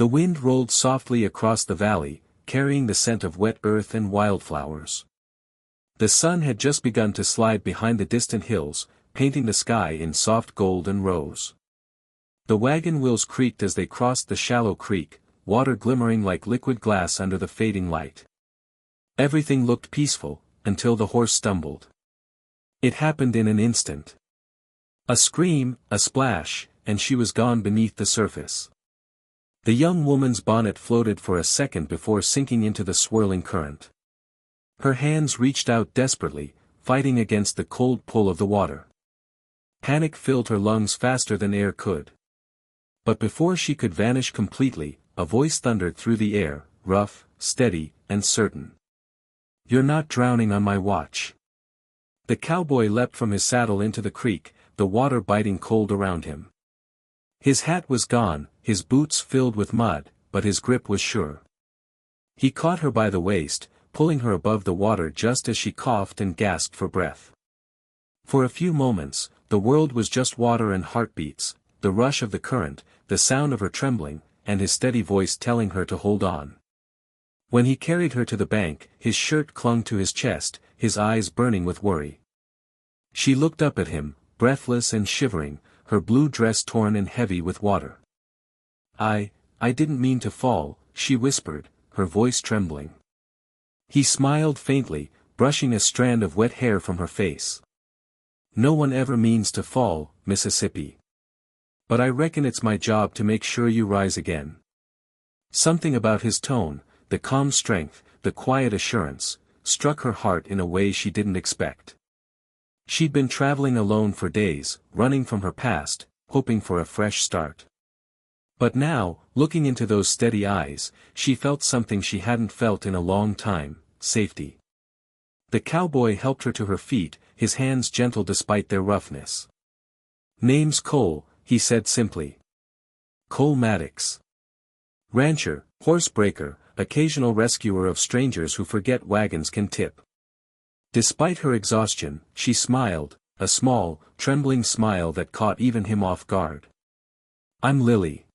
The wind rolled softly across the valley, carrying the scent of wet earth and wildflowers. The sun had just begun to slide behind the distant hills, painting the sky in soft gold and rose. The wagon wheels creaked as they crossed the shallow creek, water glimmering like liquid glass under the fading light. Everything looked peaceful, until the horse stumbled. It happened in an instant. A scream, a splash, and she was gone beneath the surface. The young woman's bonnet floated for a second before sinking into the swirling current. Her hands reached out desperately, fighting against the cold pull of the water. Panic filled her lungs faster than air could. But before she could vanish completely, a voice thundered through the air, rough, steady, and certain. "You're not drowning on my watch." The cowboy leapt from his saddle into the creek, the water biting cold around him. His hat was gone, his boots filled with mud, but his grip was sure. He caught her by the waist, pulling her above the water just as she coughed and gasped for breath. For a few moments, the world was just water and heartbeats, the rush of the current, the sound of her trembling, and his steady voice telling her to hold on. When he carried her to the bank, his shirt clung to his chest, his eyes burning with worry. She looked up at him, breathless and shivering, her blue dress torn and heavy with water. I didn't mean to fall," she whispered, her voice trembling. He smiled faintly, brushing a strand of wet hair from her face. "No one ever means to fall, Mississippi. But I reckon it's my job to make sure you rise again." Something about his tone, the calm strength, the quiet assurance, struck her heart in a way she didn't expect. She'd been traveling alone for days, running from her past, hoping for a fresh start. But now, looking into those steady eyes, she felt something she hadn't felt in a long time: safety. The cowboy helped her to her feet, his hands gentle despite their roughness. "Name's Cole," he said simply. "Cole Maddox. Rancher, horsebreaker, occasional rescuer of strangers who forget wagons can tip." Despite her exhaustion, she smiled, a small, trembling smile that caught even him off guard. "I'm Lily.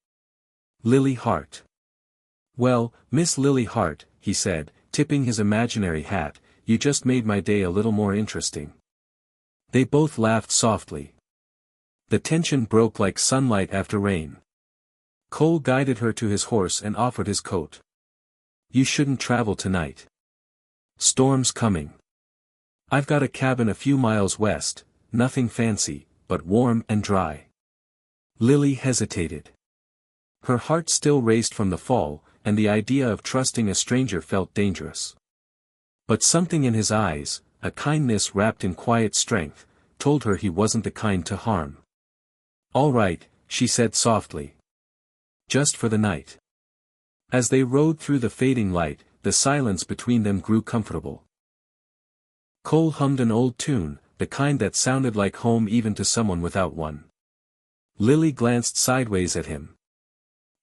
Lily Hart." "Well, Miss Lily Hart," he said, tipping his imaginary hat, "you just made my day a little more interesting." They both laughed softly. The tension broke like sunlight after rain. Cole guided her to his horse and offered his coat. "You shouldn't travel tonight. Storm's coming. I've got a cabin a few miles west, nothing fancy, but warm and dry." Lily hesitated. Her heart still raced from the fall, and the idea of trusting a stranger felt dangerous. But something in his eyes, a kindness wrapped in quiet strength, told her he wasn't the kind to harm. "All right," she said softly. "Just for the night." As they rode through the fading light, the silence between them grew comfortable. Cole hummed an old tune, the kind that sounded like home even to someone without one. Lily glanced sideways at him.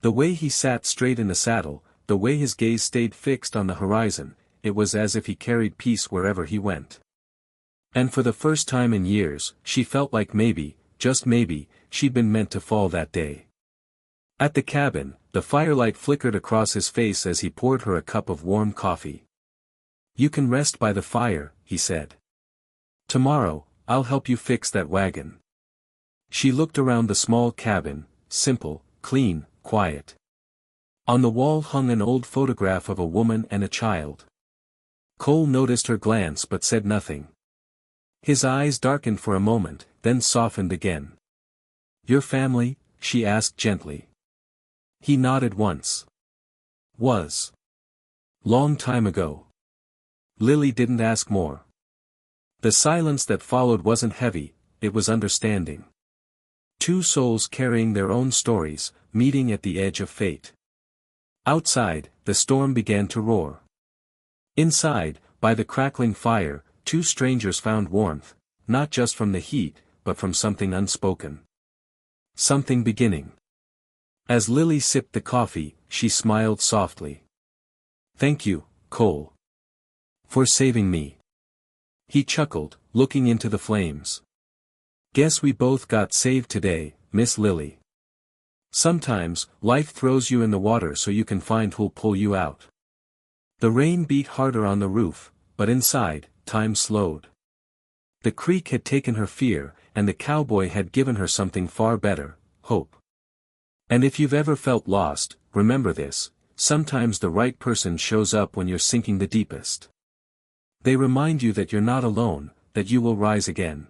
The way he sat straight in the saddle, the way his gaze stayed fixed on the horizon, it was as if he carried peace wherever he went. And for the first time in years, she felt like maybe, just maybe, she'd been meant to fall that day. At the cabin, the firelight flickered across his face as he poured her a cup of warm coffee. "You can rest by the fire," he said. "Tomorrow, I'll help you fix that wagon." She looked around the small cabin, simple, clean, quiet. On the wall hung an old photograph of a woman and a child. Cole noticed her glance but said nothing. His eyes darkened for a moment, then softened again. "Your family?" she asked gently. He nodded once. "Was. Long time ago." Lily didn't ask more. The silence that followed wasn't heavy, it was understanding. Two souls carrying their own stories, meeting at the edge of fate. Outside, the storm began to roar. Inside, by the crackling fire, two strangers found warmth, not just from the heat, but from something unspoken. Something beginning. As Lily sipped the coffee, she smiled softly. "Thank you, Cole. For saving me." He chuckled, looking into the flames. "Guess we both got saved today, Miss Lily." Sometimes, life throws you in the water so you can find who'll pull you out. The rain beat harder on the roof, but inside, time slowed. The creek had taken her fear, and the cowboy had given her something far better, hope. And if you've ever felt lost, remember this: sometimes the right person shows up when you're sinking the deepest. They remind you that you're not alone, that you will rise again.